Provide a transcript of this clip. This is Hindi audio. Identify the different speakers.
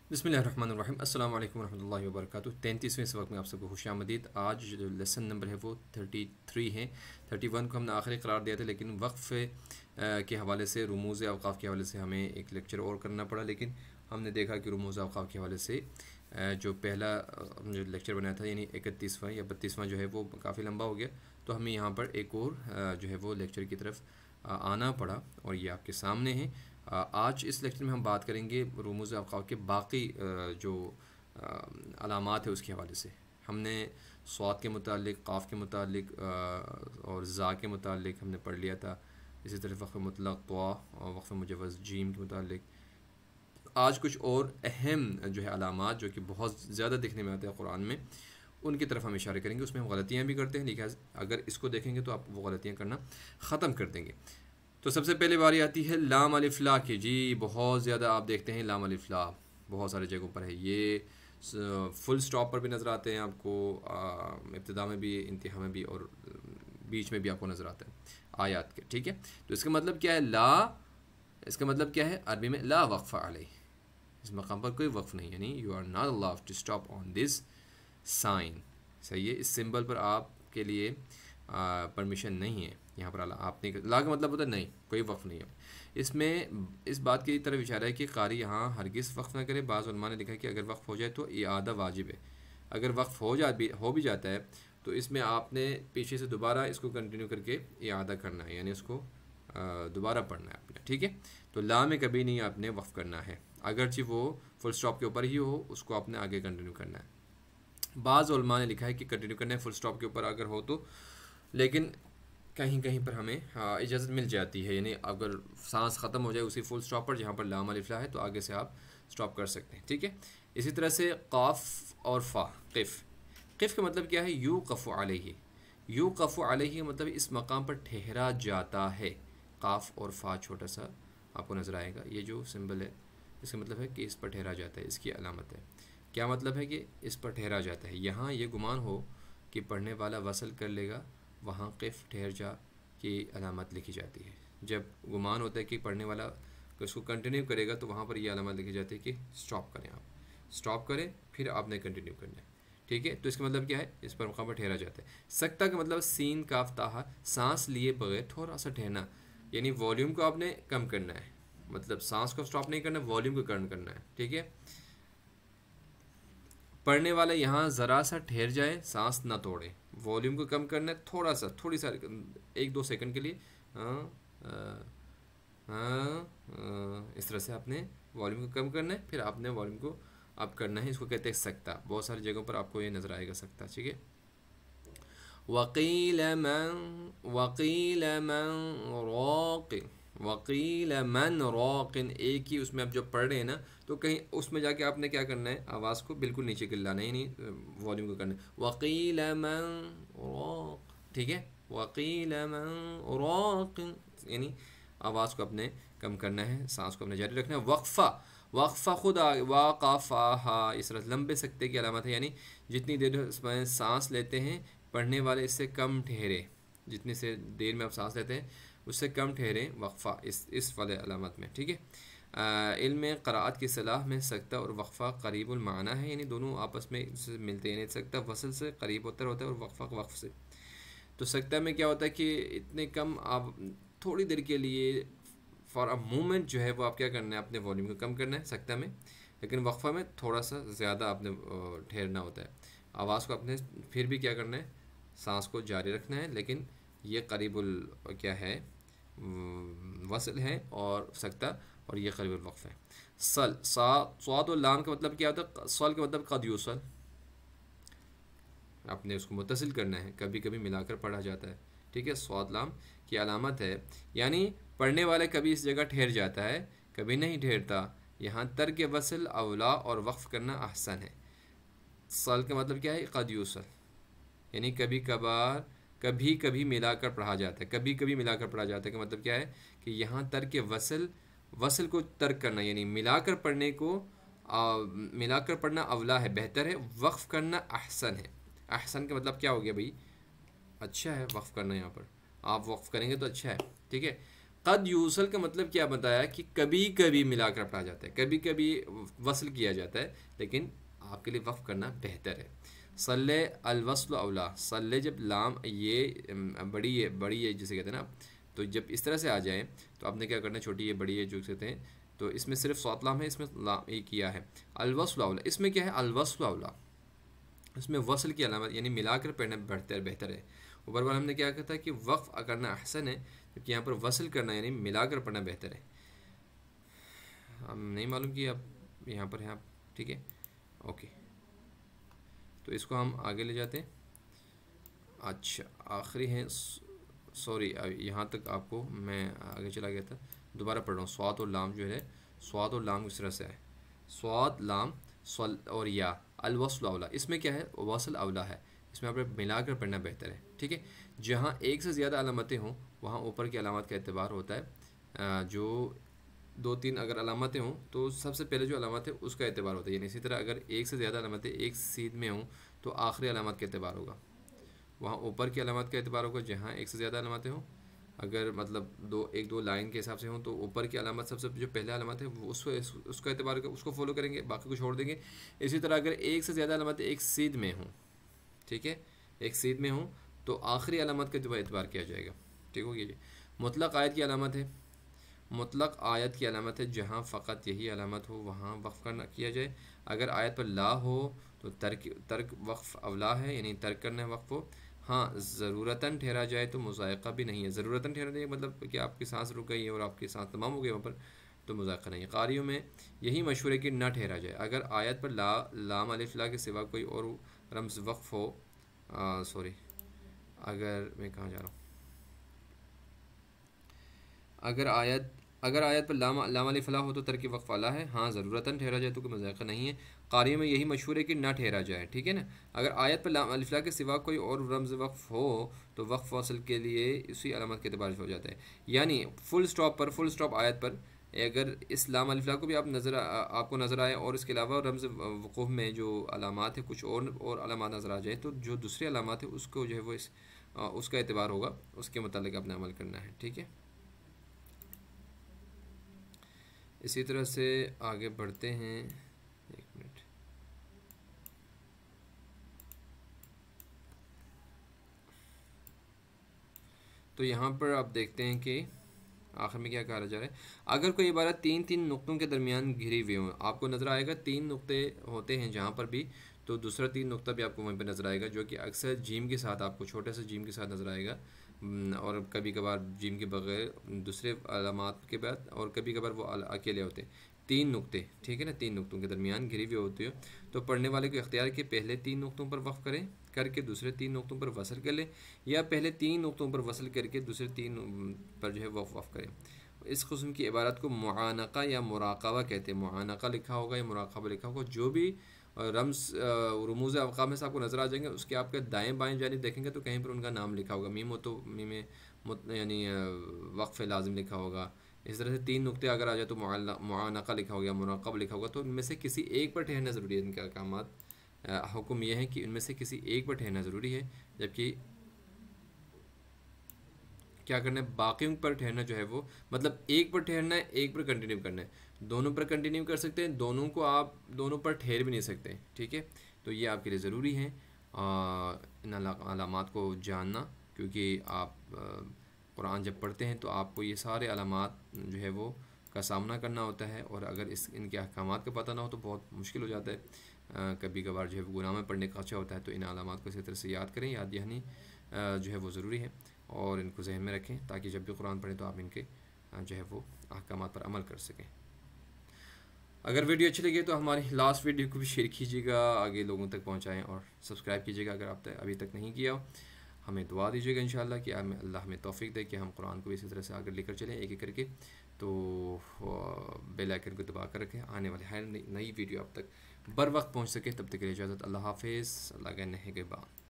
Speaker 1: बिस्मिल्लाहिर्रहमानिर्रहीम अस्सलाम वालेकुम रहमतुल्लाहि व बरकातुहू। 33वें सबक में आप सबको खुशामदीद। आज जो लेसन नंबर है वो 33 है। 31 को हमने आखिरी करार दिया था, लेकिन वक्फ़े के हवाले से, रुमूज़ अवक़ाफ़ के हवाले से हमें एक लेक्चर और करना पड़ा। लेकिन हमने देखा कि रुमूज़ अवक़ाफ़ के हवाले से जो पहला जो लेक्चर बनाया था, यानी 31वां या 32वां जो है वो काफ़ी लंबा हो गया, तो हमें यहाँ पर एक और जो है वो लेक्चर की तरफ आना पड़ा और ये आपके सामने है। आज इस लेक्चर में हम बात करेंगे रुमूज़ अवक़ाफ़ के बाकी जो अलामात है उसके हवाले से। हमने स्वाद के मुतालिक, क़ाफ़ के मुतालिक और ज़ा के मुतालिक हमने पढ़ लिया था। इसी तरह वक़्फ़ मुतलक़, तवा और वक़्फ़ मुजव्वज़ जीम के मुतालिक आज कुछ और अहम जो है अलामात जो कि बहुत ज़्यादा देखने में आते हैं कुरान में, उनकी तरफ हम इशारे करेंगे। उसमें हम गलतियाँ भी करते हैं, लेकिन अगर इसको देखेंगे तो आप वो गलतियाँ करना ख़त्म कर देंगे। तो सबसे पहले बारी आती है लाम अलिफ ला की। जी बहुत ज़्यादा आप देखते हैं लाम अलिफ ला बहुत सारी जगहों पर है। ये फुल स्टॉप पर भी नज़र आते हैं आपको, इब्तिदा में भी, इंतहा में भी और बीच में भी आपको नज़र आता है आयात के। ठीक है, तो इसका मतलब क्या है ला? इसका मतलब क्या है अरबी में? ला वक्फ़ा अलैह, इस मकाम पर कोई वक्फ़ नहीं, यानी you are not allowed to stop on this sign. सही है, इस सिंबल पर आपके लिए परमिशन नहीं है। यहाँ पर आपने ला का मतलब होता है नहीं, कोई वक्फ़ नहीं है। इसमें इस बात की तरफ इशारा है कि कारी यहाँ हरगिज़ वक्फ़ ना करे। बाज़ उलमा ने लिखा है कि अगर वक्फ़ हो जाए तो इआदा वाजिब है। अगर वक्फ़ हो भी जाता है तो इसमें आपने पीछे से दोबारा इसको कंटिन्यू करके इआदा करना है, यानी उसको दोबारा पढ़ना है आपने। ठीक है, तो ला में कभी नहीं आपने वक्फ़ करना है, अगरचे वो फुल स्टॉप के ऊपर ही हो, उसको आपने आगे कंटिन्यू करना है। बाज़ उलमा ने लिखा है कि कंटिन्यू करना है फुल स्टॉप के ऊपर अगर हो तो, लेकिन कहीं कहीं पर हमें इजाज़त मिल जाती है, यानी अगर सांस ख़त्म हो जाए उसी फुल स्टॉप पर जहाँ पर लाम अलिफ ला है तो आगे से आप स्टॉप कर सकते हैं। ठीक है, इसी तरह से क़ाफ़ और फ़ा, क़िफ़। क़िफ़ का मतलब क्या है? यू क़फ़ु अलैहि। यू क़फ़ु अलैहि मतलब इस मकाम पर ठहरा जाता है। क़ाफ़ और फ़ा छोटा सा आपको नज़र आएगा, ये जो सिंबल है इसका मतलब है कि इस पर ठहरा जाता है, इसकी अलामत है। क्या मतलब है? कि इस पर ठहरा जाता है। यहाँ ये गुमान हो कि पढ़ने वाला वसल कर लेगा, वहाँ क़िफ़ ठहर जा की अलामत लिखी जाती है। जब गुमान होता है कि पढ़ने वाला उसको कंटिन्यू करेगा तो वहाँ पर यह अलामत लिखी जाती है कि स्टॉप करें, आप स्टॉप करें फिर आपने कंटिन्यू करना है। ठीक है, तो इसका मतलब क्या है? इस पर मकाम पर ठहरा जाता है। सकता का मतलब सीन काफ ताहा, सांस लिए बगैर थोड़ा सा ठहरना, यानी वॉल्यूम को आपने कम करना है, मतलब सांस को स्टॉप नहीं करना, वॉल्यूम को कम करना है। ठीक है, पढ़ने वाला यहाँ ज़रा सा ठहर जाए, सांस ना तोड़े, वॉल्यूम को कम करना है थोड़ा सा, थोड़ी सा 1-2 सेकंड के लिए। हाँ इस तरह से आपने वॉल्यूम को कम करना है, फिर आपने वॉल्यूम को अप करना है। इसको कहते हैं सकता। बहुत सारी जगहों पर आपको ये नज़र आएगा सकता। ठीक है, वकील मन रॉकिन, वकील मन रॉकिन, एक ही उसमें आप जब पढ़ रहे हैं ना तो कहीं उसमें जाके आपने क्या करना है? आवाज़ को बिल्कुल नीचे गिलाना है, नहीं वॉल्यूम को करना है। वकील मन रॉक, ठीक है, वकील मन रॉकिन, यानी आवाज़ को अपने कम करना है, सांस को अपने जारी रखना है। वक्फ़ा, वक्फ़ा खुद वाक़फ़ा, इस तरह लंबे सकते की अलामत है, यानी जितनी देर इसमें सांस लेते हैं पढ़ने वाले इससे कम ठहरे, जितनी से देर में आप सांस लेते हैं उससे कम ठहरे, वक्फ़ा इस वाले अलामत में। ठीक है, इल्म क़राअत की सलाह में सकता और वक्फ़ा करीबुल माना है, यानी दोनों आपस में मिलते हैं। सकता वसल से करीब होता है और वक्फ़ा वक्फ़ से। तो सकता में क्या होता है कि इतने कम आप थोड़ी देर के लिए फॉर अ मोमेंट जो है वो आप क्या करना है? अपने वॉल्यूम को कम करना है सकता में, लेकिन वक्फ़ा में थोड़ा सा ज़्यादा आपने ठहरना होता है। आवाज़ को अपने फिर भी क्या करना है? सांस को जारी रखना है, लेकिन ये करीबुल क्या है? वसल है और सकता, और ये करीबुल वक्फ़ है। सल स्वाद और लाम का मतलब क्या होता है? सल का मतलब कद यूसल, आपने उसको मुत्तसिल करना है, कभी कभी मिलाकर पढ़ा जाता है। ठीक है, स्वाद लाम की अलामत है, यानी पढ़ने वाला कभी इस जगह ठहर जाता है, कभी नहीं ठहरता। यहाँ तर्क वसल अवला और वक्फ़ करना ahsan है। सल का मतलब क्या है? कद यूसल, यानी कभी कभार, कभी कभी मिलाकर पढ़ा जाता है, कभी कभी मिलाकर पढ़ा जाता है का मतलब क्या है? कि यहाँ तर्क वसल, वसल को तर्क करना, यानी मिलाकर पढ़ने को मिलाकर पढ़ना अवला है, बेहतर है। वक्फ़ करना ahsan है। ahsan का मतलब क्या हो गया भाई? अच्छा है वक्फ़ करना, यहाँ पर आप वक्फ़ करेंगे तो अच्छा है। ठीक है, क़द यूसल का मतलब क्या बताया कि कभी कभी मिलाकर पढ़ा जाता है, कभी कभी वसल किया जाता है, लेकिन आपके लिए वक्फ करना बेहतर है। सल्ले अलवस्ल अवला, सल्ले जब लाम ये बड़ी ये जिसे कहते हैं ना, तो जब इस तरह से आ जाए तो आपने क्या करना है, छोटी ये बड़ी ये जो कहते हैं, तो इसमें सिर्फ सौत लाम है, इसमें लाम ये किया है। अलवस्ल अवला, इसमें क्या है, अलवस्ल अवला, इसमें वसल की अलामत यानी मिलाकर पढ़ना बेहतर है। ऊपर वाला हमने क्या कहा था कि वक्फ करना अहसन है, जबकि यहाँ पर वसल करना यानी मिलाकर पढ़ना बेहतर है। हम नहीं मालूम कि अब यहाँ पर है आप, ठीक है, ओके, तो इसको हम आगे ले जाते हैं। अच्छा आखिरी है, सॉरी यहाँ तक आपको मैं आगे चला गया था, दोबारा पढ़ रहा हूँ। स्वाद और लाम जो है, स्वाद और लाम किस तरह से है, स्वाद लाम स्वल और या, अलवसल अवला, इसमें क्या है, वसल अवला है, इसमें आप मिलाकर पढ़ना बेहतर है, ठीक है। जहाँ एक से ज़्यादा अलामतें हों वहाँ ऊपर की अलामत का एतबार होता है, जो 2-3 अगर अलामतें हों तो सबसे पहले जो अलामत है उसका एतबार होता है, यानी इसी तरह अगर एक से ज़्यादा अलामतें एक सीध में हों तो आखिरी अलामत का एतबार होगा, वहाँ ऊपर की अलामत का एतबार होगा जहाँ एक से ज़्यादा अलामतें हों। अगर मतलब एक दो लाइन के हिसाब से हों तो ऊपर की अलामत सबसे जो पहला अलामत है वो उसका एतबार उसको फॉलो करेंगे, बाकी को छोड़ देंगे। इसी तरह अगर एक से ज़्यादा अलामतें एक सीध में हों, ठीक है, एक सीध में हों तो आखिरी अलामत का एतबार किया जाएगा, ठीक हो गया जी। मुतलक आयत की अलामत है, मुतलक आयत की अलामत है जहाँ फ़कत यही अलामत हो वहाँ वक्फ़ करना किया जाए। अगर आयत पर ला हो तो तर्क वक्फ़ अवला है, यानी तर्क करना है वक्फ़ को। हाँ, ज़रूरतन ठहरा जाए तो मुज़ायक़ा भी नहीं है, ज़रूरतन ठहरा जाए मतलब कि आपकी सांस रुक गई है और आपकी सांस तमाम हो गई वहाँ पर, तो मुज़ायक़ा नहीं है। क़ारियों में यही मशहूर है कि ना ठहरा जाए। अगर आयत पर लाम अलिफ ला के सिवा कोई और रम्ज़ वक्फ़ हो, सॉरी अगर मैं कहाँ जा रहा हूँ, अगर आयत पर लाम अलिफ ला हो तो तर्क वक्फ़ वाला है। हाँ, ज़रूरतन ठहरा जाए तो कोई मज़ाक़ नहीं है। क़ारियों में यही मशहूर है कि ना ठहरा जाए, ठीक है ना। अगर आयत पर लाम अलिफ ला के सिवा कोई और रम्ज़ वक्फ़ हो तो वक्फ़ वसल के लिए इसी अलामत के एतबार से हो जाता है, यानी फुल स्टॉप आयत पर अगर इस लाम अलिफ ला को भी आपको नज़र आए और इसके अलावा रम्ज़ वक़ूफ़ में जो अलामात है कुछ और अलामात नज़र आ जाए तो जो दूसरी अलामात है उसको जो है वो उसका एतबार होगा, उसके मुतालिक अपना अमल करना है, ठीक है। इसी तरह से आगे बढ़ते हैं, एक मिनट, तो यहाँ पर आप देखते हैं कि आखिर में क्या कहा जा रहा है। अगर कोई इबारत 3-3 नुक्तों के दरमियान घिरी हुई हो, आपको नज़र आएगा 3 नुक्ते होते हैं जहाँ पर भी, तो दूसरा 3 नुक्ता भी आपको वहीं पर नज़र आएगा, जो कि अक्सर जीम के साथ, आपको छोटे से जीम के साथ नज़र आएगा, और कभी कभार जीम के बगैर दूसरे अलामात के बाद, और कभी कभार वो अकेले होते हैं। 3 नुक्ते, ठीक है ना, 3 नुक्तों के दरमियान घिरी हुई होती हो तो पढ़ने वाले को इख्तियार के पहले 3 नुक्तों पर वक्फ करें, करके दूसरे 3 नुक्तों पर वसल कर ले, या पहले 3 नुक्तों पर वसल करके दूसरे 3 पर जो है वक्फ करें। इस किस्म की इबारत को मुआनका या मुराक़बा कहते हैं। मुआनका लिखा होगा या मुराक़बा लिखा होगा, जो भी रमूज़ अवक़ाफ़ में से आपको नज़र आ जाएंगे उसके आपके दाएं बाएं जानिब देखेंगे तो कहीं पर उनका नाम लिखा होगा, मीम हो तो मीम यानी वक्फ़ लाजिम लिखा होगा। इस तरह से 3 नुक्ते अगर आ जाए तो मुआनका लिखा होगा, मुराक़ब लिखा होगा, तो इनमें से किसी एक पर ठहरना ज़रूरी है। इनके अहकामात हुक्म यह है कि इनमें से किसी एक पर ठहरना ज़रूरी है, जबकि क्या करना है, बाकियों पर ठहरना जो है वो, मतलब एक पर ठहरना है, एक पर कंटिन्यू करना है। दोनों पर कंटिन्यू कर सकते हैं, दोनों को आप दोनों पर ठहर भी नहीं सकते, ठीक है। तो ये आपके लिए ज़रूरी है इन अलामात को जानना, क्योंकि आप कुरान जब पढ़ते हैं तो आपको ये सारे अलामात जो है वो का सामना करना होता है, और अगर इनके अहकामात का पता ना हो तो बहुत मुश्किल हो जाता है। कभी कभार जो है वो गुनाह में पढ़ने का अच्छा होता है। तो इन अलामात को इसी तरह से याद करें, याद दहानी जो है वो ज़रूरी है, और इनको जहन में रखें ताकि जब भी कुरान पढ़ें तो आप इनके जो है वो अहकामात पर अमल कर सकें। अगर वीडियो अच्छी लगी तो हमारी लास्ट वीडियो को भी शेयर कीजिएगा, आगे लोगों तक पहुंचाएं, और सब्सक्राइब कीजिएगा अगर आप अभी तक नहीं किया हो। हमें दुआ दीजिएगा इंशाअल्लाह कि अल्लाह हमें तौफीक दे कि हम कुरान को इसी तरह से आगे लेकर चलें एक एक करके। तो बेल आइकन को दबा कर रखें, आने वाली हर नई वीडियो आप तक बर वक्त पहुँच सके। तब तक के लिए इजाज़त, अल्लाह हाफिज़, अल्लाह के नहगे बान।